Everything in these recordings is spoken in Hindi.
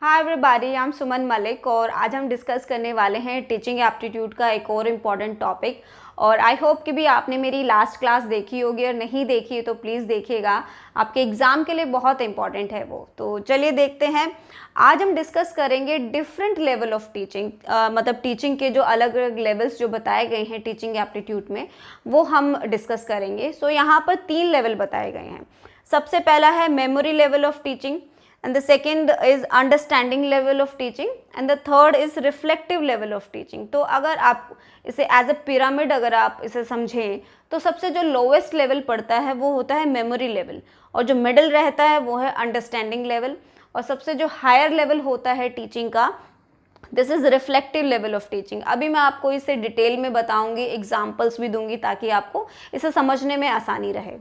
हाय एवरीबॉडी, आई एम सुमन मलिक और आज हम डिस्कस करने वाले हैं टीचिंग एप्टीट्यूड का एक और इम्पॉर्टेंट टॉपिक। और आई होप कि भी आपने मेरी लास्ट क्लास देखी होगी, और नहीं देखी है तो प्लीज़ देखिएगा, आपके एग्ज़ाम के लिए बहुत इंपॉर्टेंट है वो। तो चलिए देखते हैं। आज हम डिस्कस करेंगे डिफरेंट लेवल ऑफ टीचिंग, मतलब टीचिंग के जो अलग अलग लेवल्स जो बताए गए हैं टीचिंग एप्टीट्यूड में, वो हम डिस्कस करेंगे। सो यहाँ पर 3 लेवल बताए गए हैं। सबसे पहला है memory level of teaching, and the second is understanding level of teaching, and the third is reflective level of teaching। तो अगर आप इसे एज ए पिरामिड अगर आप इसे समझें तो सबसे जो लोवेस्ट लेवल पड़ता है वो होता है मेमोरी लेवल, और जो मिडिल रहता है वो है अंडरस्टैंडिंग लेवल, और सबसे जो हायर लेवल होता है टीचिंग का, this is reflective level of teaching. अभी मैं आपको इसे डिटेल में बताऊंगी, एग्जाम्पल्स भी दूंगी ताकि आपको इसे समझने में आसानी रहे।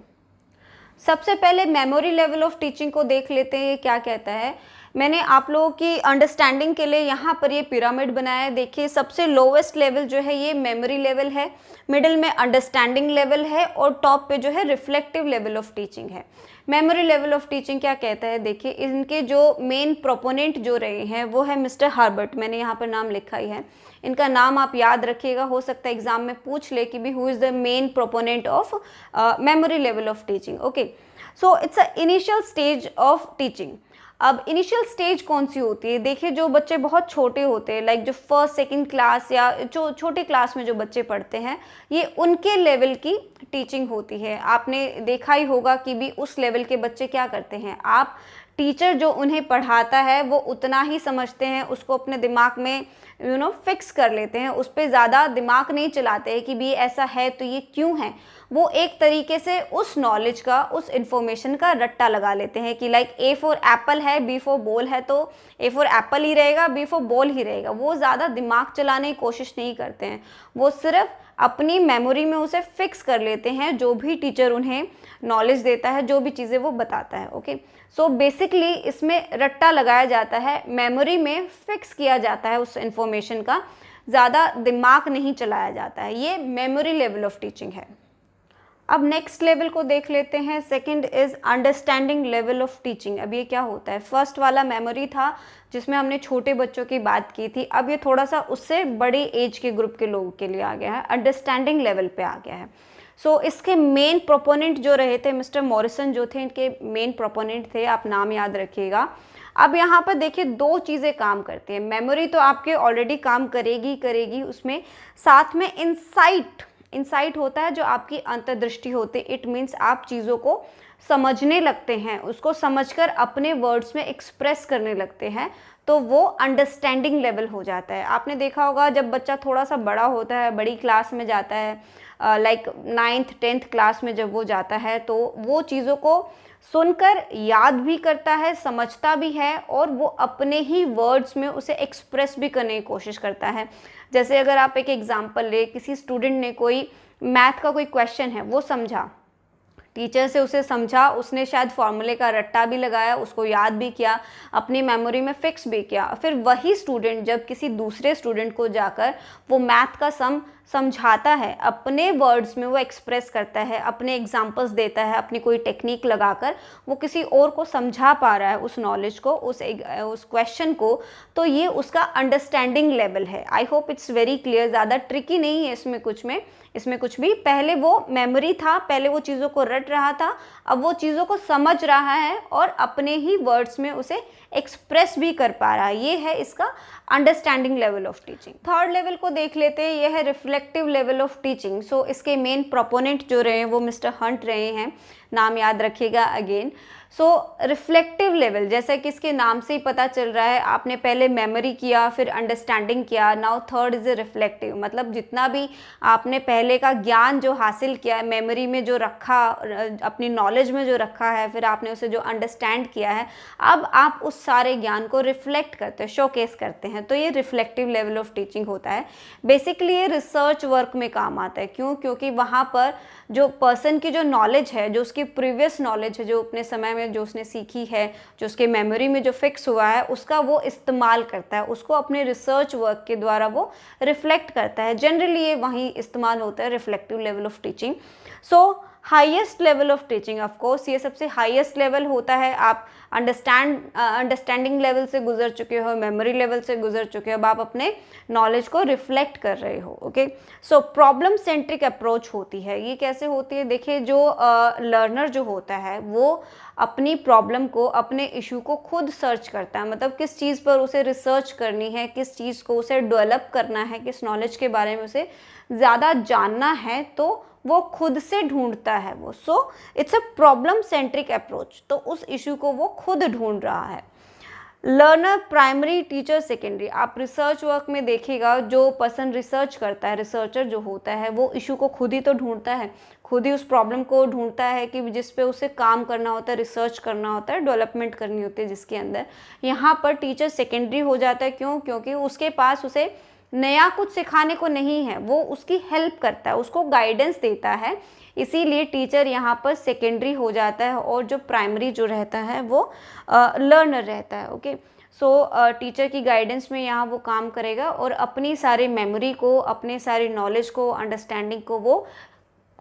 सबसे पहले मेमोरी लेवल ऑफ टीचिंग को देख लेते हैं, ये क्या कहता है। मैंने आप लोगों की अंडरस्टैंडिंग के लिए यहाँ पर ये पिरामिड बनाया है। देखिए, सबसे लोवेस्ट लेवल जो है ये मेमोरी लेवल है, मिडिल में अंडरस्टैंडिंग लेवल है, और टॉप पे जो है रिफ्लेक्टिव लेवल ऑफ टीचिंग है। मेमोरी लेवल ऑफ टीचिंग क्या कहता है, देखिए इनके जो मेन प्रोपोनेंट जो रहे हैं वो है मिस्टर हार्बर्ट। मैंने यहाँ पर नाम लिखा ही है, इनका नाम आप याद रखिएगा, हो सकता है एग्जाम में पूछ ले कि भी who is the main proponent of memory level of teaching. Okay, so it's a initial stage of teaching. अब इनिशियल स्टेज कौन सी होती है, देखिए जो बच्चे बहुत छोटे होते हैं, लाइक जो फर्स्ट सेकंड क्लास या जो छोटे क्लास में जो बच्चे पढ़ते हैं, ये उनके लेवल की टीचिंग होती है। आपने देखा ही होगा कि भी उस लेवल के बच्चे क्या करते हैं, आप टीचर जो उन्हें पढ़ाता है वो उतना ही समझते हैं, उसको अपने दिमाग में फिक्स कर लेते हैं, उस पर ज़्यादा दिमाग नहीं चलाते हैं कि भी ऐसा है तो ये क्यों है। वो एक तरीके से उस नॉलेज का, उस इन्फॉर्मेशन का रट्टा लगा लेते हैं कि लाइक ए फॉर एप्पल है, बी फॉर बॉल है, तो ए फॉर एप्पल ही रहेगा, बी फॉर बॉल ही रहेगा। वो ज़्यादा दिमाग चलाने की कोशिश नहीं करते हैं, वो सिर्फ अपनी मेमोरी में उसे फिक्स कर लेते हैं, जो भी टीचर उन्हें नॉलेज देता है, जो भी चीज़ें वो बताता है। ओके, सो बेसिकली इसमें रट्टा लगाया जाता है, मेमोरी में फिक्स किया जाता है उस इंफॉर्मेशन का, ज़्यादा दिमाग नहीं चलाया जाता है। ये मेमोरी लेवल ऑफ टीचिंग है। अब नेक्स्ट लेवल को देख लेते हैं। Second is understanding level of teaching. अब ये क्या होता है, फर्स्ट वाला मेमोरी था जिसमें हमने छोटे बच्चों की बात की थी, अब ये थोड़ा सा उससे बड़ी एज के ग्रुप के लोगों के लिए आ गया है, अंडरस्टैंडिंग लेवल पे आ गया है। सो इसके मेन प्रोपोनेंट जो रहे थे मिस्टर मॉरिसन जो थे, इनके मेन प्रोपोनेंट थे, आप नाम याद रखिएगा। अब यहाँ पर देखिए दो चीज़ें काम करती हैं, मेमोरी तो आपके ऑलरेडी काम करेगी करेगी, उसमें साथ में इंसाइट होता है जो आपकी अंतर्दृष्टि होती है। इट मीन्स आप चीज़ों को समझने लगते हैं, उसको समझकर अपने वर्ड्स में एक्सप्रेस करने लगते हैं, तो वो अंडरस्टैंडिंग लेवल हो जाता है। आपने देखा होगा जब बच्चा थोड़ा सा बड़ा होता है, बड़ी क्लास में जाता है, लाइक 9th 10th क्लास में जब वो जाता है, तो वो चीज़ों को सुनकर याद भी करता है, समझता भी है, और वो अपने ही वर्ड्स में उसे एक्सप्रेस भी करने की कोशिश करता है। जैसे अगर आप एक एग्जांपल ले, किसी स्टूडेंट ने कोई मैथ का कोई क्वेश्चन है वो समझा, टीचर से उसे समझा, उसने शायद फॉर्मूले का रट्टा भी लगाया, उसको याद भी किया, अपनी मेमोरी में फिक्स भी किया। फिर वही स्टूडेंट जब किसी दूसरे स्टूडेंट को जाकर वो मैथ का सम समझाता है, अपने वर्ड्स में वो एक्सप्रेस करता है, अपने एग्जांपल्स देता है, अपनी कोई टेक्निक लगाकर वो किसी और को समझा पा रहा है उस नॉलेज को, उस क्वेश्चन को, तो ये उसका अंडरस्टैंडिंग लेवल है। आई होप इट्स वेरी क्लियर, ज़्यादा ट्रिकी नहीं है इसमें कुछ भी। पहले वो मेमोरी था, पहले वो चीज़ों को रट रहा था, अब वो चीज़ों को समझ रहा है और अपने ही वर्ड्स में उसे एक्सप्रेस भी कर पा रहा है। ये है इसका understanding level of teaching. Third level को देख लेते हैं, यह है रिफ्लेक्टिव लेवल ऑफ टीचिंग। सो इसके मेन प्रोपोनेंट जो रहे हैं वो मिस्टर हंट रहे हैं, नाम याद रखिएगा अगेन। सो रिफ्लेक्टिव लेवल, जैसा कि इसके नाम से ही पता चल रहा है, आपने पहले मेमोरी किया, फिर अंडरस्टैंडिंग किया, नाउ थर्ड इज रिफ्लेक्टिव। मतलब जितना भी आपने पहले का ज्ञान जो हासिल किया है, मेमोरी में जो रखा, अपनी नॉलेज में जो रखा है, फिर आपने उसे जो अंडरस्टैंड किया है, अब आप उस सारे ज्ञान को रिफ्लेक्ट करते हैं, शोकेस करते हैं, तो ये रिफ्लेक्टिव लेवल ऑफ टीचिंग होता है। बेसिकली ये रिसर्च वर्क में काम आता है। क्यों? क्योंकि वहाँ पर जो पर्सन की जो नॉलेज है, जो उसकी प्रीवियस नॉलेज है, जो अपने समय में जो उसने सीखी है, जो उसके मेमोरी में जो फिक्स हुआ है, उसका वो इस्तेमाल करता है, उसको अपने रिसर्च वर्क के द्वारा वो रिफ्लेक्ट करता है। जनरली ये वहीं इस्तेमाल होता है, reflective level of teaching. So highest level of teaching, of course ये सबसे हाईएस्ट लेवल होता है। आप अंडरस्टैंडिंग लेवल से गुजर चुके हो, मेमोरी लेवल से गुजर चुके हो, अब आप अपने नॉलेज को रिफ्लेक्ट कर रहे हो। Okay, so problem centric approach होती है। ये कैसे होती है? देखिए, जो लर्नर जो होता है वो अपनी प्रॉब्लम को, अपने इशू को खुद सर्च करता है, मतलब किस चीज़ पर उसे रिसर्च करनी है, किस चीज़ को उसे डेवलप करना है, किस नॉलेज के बारे में उसे ज़्यादा जानना है, तो वो खुद से ढूंढता है वो। So it's a problem centric approach, तो उस इशू को वो खुद ढूंढ रहा है। Learner primary, teacher secondary. आप रिसर्च वर्क में देखिएगा, जो पर्सन रिसर्च करता है, रिसर्चर जो होता है, वो इशू को खुद ही तो ढूंढता है, खुद ही उस प्रॉब्लम को ढूंढता है कि जिस पे उसे काम करना होता है, रिसर्च करना होता है, डेवलपमेंट करनी होती है जिसके अंदर। यहाँ पर टीचर सेकेंडरी हो जाता है। क्यों? क्योंकि उसके पास उसे नया कुछ सिखाने को नहीं है, वो उसकी हेल्प करता है, उसको गाइडेंस देता है, इसीलिए टीचर यहाँ पर सेकेंडरी हो जाता है, और जो प्राइमरी जो रहता है वो लर्नर रहता है। ओके, सो टीचर की गाइडेंस में यहाँ वो काम करेगा और अपनी सारी मेमोरी को, अपने सारी नॉलेज को, अंडरस्टैंडिंग को वो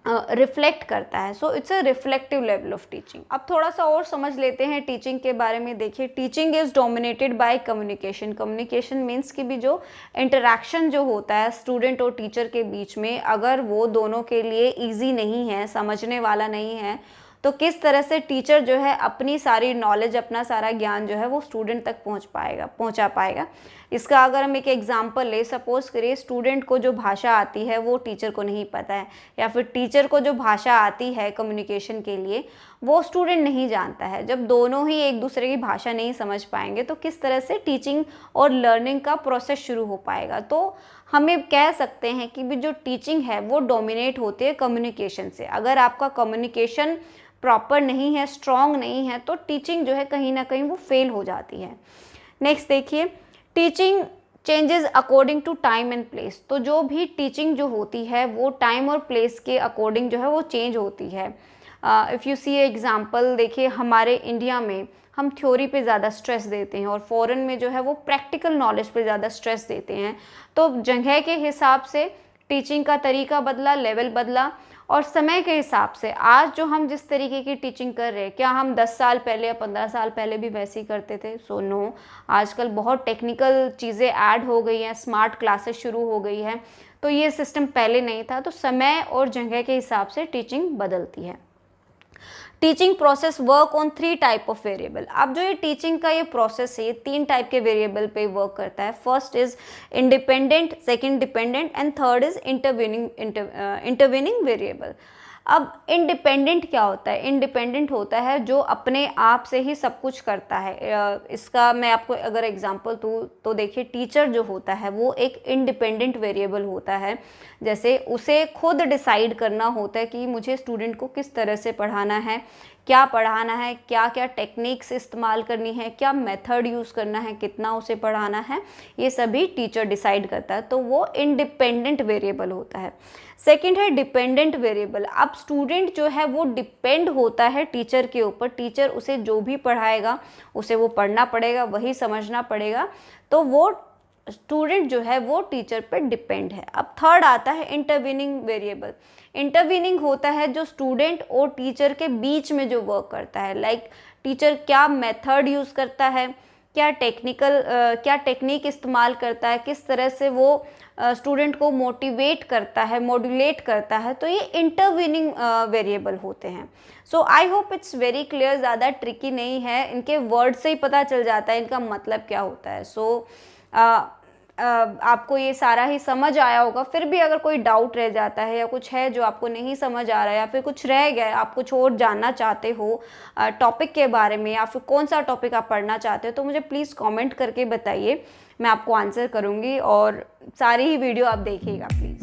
रिफ्लेक्ट करता है। So it's a reflective level of teaching. अब थोड़ा सा और समझ लेते हैं टीचिंग के बारे में। देखिए, teaching is dominated by communication. Communication means कि भी जो इंटरेक्शन जो होता है स्टूडेंट और टीचर के बीच में, अगर वो दोनों के लिए ईजी नहीं है, समझने वाला नहीं है, तो किस तरह से टीचर जो है अपनी सारी नॉलेज, अपना सारा ज्ञान जो है वो स्टूडेंट तक पहुंचा पाएगा। इसका अगर हम एक एग्जांपल ले, सपोज करिए स्टूडेंट को जो भाषा आती है वो टीचर को नहीं पता है, या फिर टीचर को जो भाषा आती है कम्युनिकेशन के लिए वो स्टूडेंट नहीं जानता है। जब दोनों ही एक दूसरे की भाषा नहीं समझ पाएंगे तो किस तरह से टीचिंग और लर्निंग का प्रोसेस शुरू हो पाएगा। तो हमें कह सकते हैं कि भी जो टीचिंग है वो डोमिनेट होती है कम्युनिकेशन से। अगर आपका कम्युनिकेशन प्रॉपर नहीं है, स्ट्रॉन्ग नहीं है, तो टीचिंग जो है कहीं ना कहीं वो फेल हो जाती है। नेक्स्ट देखिए, teaching changes according to time and place. तो जो भी टीचिंग जो होती है वो टाइम और प्लेस के अकॉर्डिंग जो है वो चेंज होती है। इफ़ यू सी एग्जांपल, देखिए हमारे इंडिया में हम थ्योरी पे ज़्यादा स्ट्रेस देते हैं और फॉरेन में जो है वो प्रैक्टिकल नॉलेज पे ज़्यादा स्ट्रेस देते हैं। तो जगह के हिसाब से टीचिंग का तरीका बदला, लेवल बदला, और समय के हिसाब से आज जो हम जिस तरीके की टीचिंग कर रहे हैं, क्या हम 10 साल पहले या 15 साल पहले भी वैसे ही करते थे? सो नो, आजकल बहुत टेक्निकल चीज़ें ऐड हो गई हैं, स्मार्ट क्लासेस शुरू हो गई है, तो ये सिस्टम पहले नहीं था। तो समय और जगह के हिसाब से टीचिंग बदलती है। Teaching process work on 3 type of variable. अब जो ये टीचिंग का ये प्रोसेस है, ये 3 टाइप के वेरिएबल पे वर्क करता है। First is independent, second dependent, and third is intervening variable. अब इंडिपेंडेंट क्या होता है? इंडिपेंडेंट होता है जो अपने आप से ही सब कुछ करता है। इसका मैं आपको अगर एग्जांपल दूँ तो देखिए, टीचर जो होता है वो एक इंडिपेंडेंट वेरिएबल होता है। जैसे उसे खुद डिसाइड करना होता है कि मुझे स्टूडेंट को किस तरह से पढ़ाना है, क्या पढ़ाना है, क्या क्या टेक्निक्स इस्तेमाल करनी है, क्या मेथड यूज़ करना है, कितना उसे पढ़ाना है, ये सभी टीचर डिसाइड करता है। तो वो इंडिपेंडेंट वेरिएबल होता है। सेकंड है डिपेंडेंट वेरिएबल। अब स्टूडेंट जो है वो डिपेंड होता है टीचर के ऊपर। टीचर उसे जो भी पढ़ाएगा उसे वो पढ़ना पड़ेगा, वही समझना पड़ेगा, तो वो स्टूडेंट जो है वो टीचर पर डिपेंड है। अब थर्ड आता है इंटरवीनिंग वेरिएबल। इंटरवीनिंग होता है जो स्टूडेंट और टीचर के बीच में जो वर्क करता है। लाइक टीचर क्या मेथड यूज़ करता है, क्या टेक्निक इस्तेमाल करता है, किस तरह से वो स्टूडेंट को मोटिवेट करता है, मॉड्यूलेट करता है, तो ये इंटरवीनिंग वेरिएबल होते हैं। So I hope it's very clear, ज़्यादा ट्रिकी नहीं है, इनके वर्ड से ही पता चल जाता है इनका मतलब क्या होता है। सो आपको ये सारा ही समझ आया होगा। फिर भी अगर कोई डाउट रह जाता है या कुछ है जो आपको नहीं समझ आ रहा है या फिर कुछ रह गया, आप कुछ और जानना चाहते हो टॉपिक के बारे में, या फिर कौन सा टॉपिक आप पढ़ना चाहते हो, तो मुझे प्लीज़ कमेंट करके बताइए, मैं आपको आंसर करूँगी। और सारी ही वीडियो आप देखिएगा प्लीज़।